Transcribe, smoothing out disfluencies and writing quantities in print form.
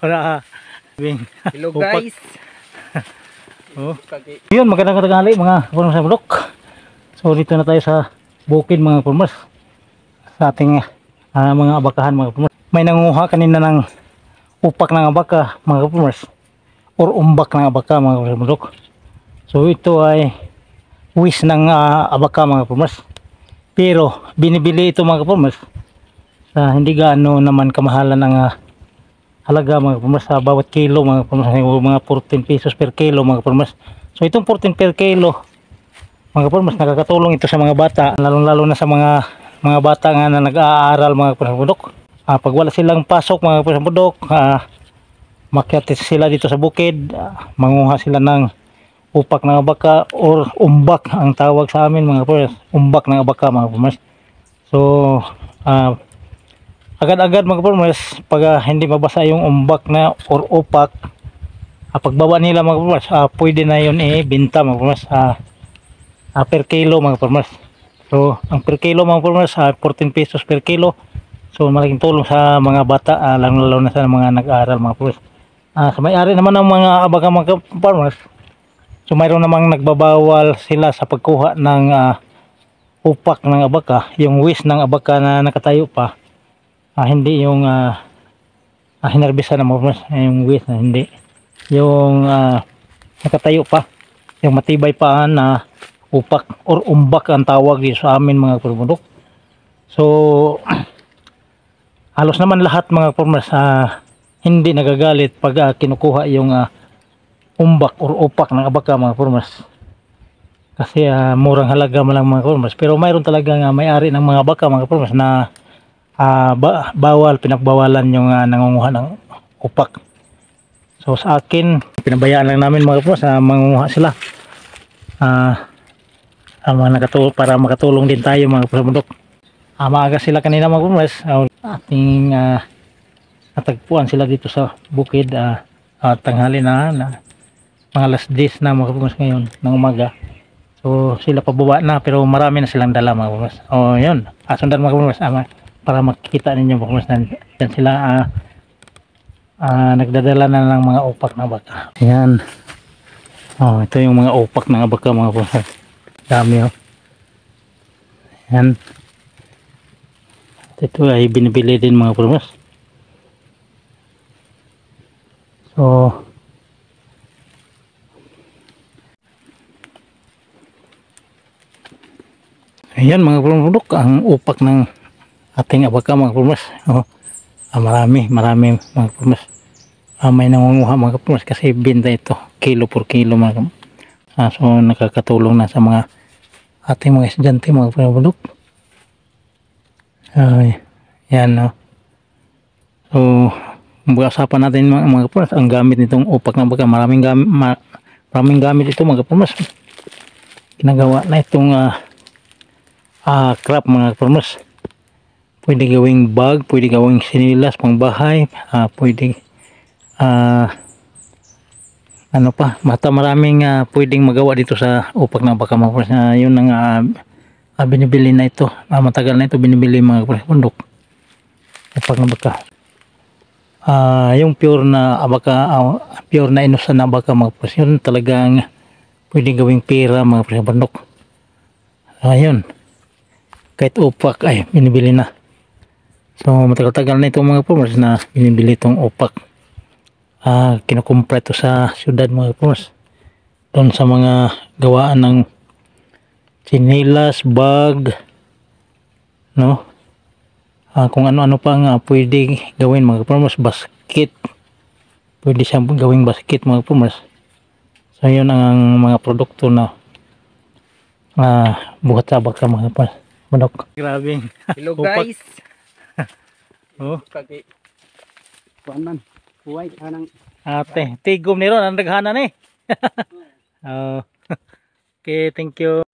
Hello guys. Oh. Yun, magandang katanghali mga kapurmas sa bulok. So dito na tayo sa bukid mga kapurmas, sa ating mga abakahan mga kapurmas. May nangunguha kanina ng upak ng abaka mga kapurmas, or umbak ng abaka mga kapurmas sa bulok. So ito ay wis ng abaka mga kapurmas, pero binibili ito mga kapurmas sa hindi gaano naman kamahalan ng halaga mga kapurmas, sa bawat kilo mga kapurmas, mga 14 pesos per kilo mga kapurmas. So itong 14 per kilo mga kapurmas, nakakatulong ito sa mga bata, lalong-lalo na sa mga bata nga na nag-aaral mga kapurmas. Pag wala silang pasok mga kapurmas, makyat sila dito sa bukid, manguha sila ng upak ng abaka or umbak ang tawag sa amin mga kapurmas, umbak ng abaka mga kapurmas. So agad-agad mga kapurmas, pag hindi mabasa yung umbak na or upak, pagbaba nila mga kapurmas, pwede na yun benta mga kapurmas per kilo mga kapurmas. So ang per kilo mga kapurmas 14 pesos per kilo. So malaking tulong sa mga bata, lalo na sa mga nag-aaral mga kapurmas. Sa may-ari naman ng mga abaka mga kapurmas, so mayroon namang nagbabawal sila sa pagkuha ng upak ng abaka, yung wis ng abaka na nakatayo pa. Hindi yung hinarbisa na mga kapurmas, yung wis na hindi, yung nakatayo pa, yung matibay pa na upak or umbak ang tawag dito sa amin mga kapurmas. So halos naman lahat mga kapurmas hindi nagagalit pag kinukuha yung umbak or upak ng abaka mga kapurmas, kasi murang halaga mo lang mga kapurmas. Pero mayroon talagang may-ari ng mga abaka mga kapurmas na pinagbawalan yung nangunguha ng upak. So sa akin, pinabayaan lang namin mga kapurmas, mangunguha sila para makatulong din tayo mga kapurmas. Maaga sila kanina mga kapurmas, ating natagpuan sila dito sa bukid, tanghali na mga alas 10 na mga kapurmas ngayon ng umaga. So sila pababa na, pero marami na silang dala mga kapurmas. Yun, sundan mga kapurmas, para makikita ninyo mga kapurmas, yan sila nagdadala na ng mga upak na abaka. Yan, ito yung mga upak ng abaka mga kapurmas, dami yan. Ito ay binibili din mga kapurmas. So ayan mga kapurmas, ang upak ng ating abaka mga kapurmas. Marami mga kapurmas. May nangunguha mga kapurmas kasi binta ito kilo por kilo mga kapurmas. So nakakatulong na sa mga ating mga estudyante mga kapurmas. Yan so mag-usapan natin mga kapurmas ang gamit nitong upak ng abaka. Maraming gamit ito mga kapurmas. Ginagawa na itong crop mga kapurmas. Pwede gawing bag, pwede gawing sinilas pang bahay, pwede maraming pwedeng magawa dito sa upak ng abaka mga kapurmas. Yun ang binibili na ito, matagal na ito binibili mga kapurmas, bundok upak ng abaka. Yung pure na abaka, pure na inusan na abaka mga kapurmas, yun talagang pwede gawing pera mga kapurmas, bundok. Yun, kahit upak ay binibili na. So matagal-tagal na itong mga kapurmas na binibili itong upak. Kinukumpra ito sa syudad mga kapurmas, doon sa mga gawaan ng sinilas, bag, no? Kung ano-ano pa nga pwede gawin mga kapurmas, basket, pwede siyang gawing basket mga kapurmas. So yun ang mga produkto na buhat sa abaka mga kapurmas, manok. Grabe. Hello guys. Kaki kuanan huwag anang tigom ni ron ang daghanan Okay, thank you.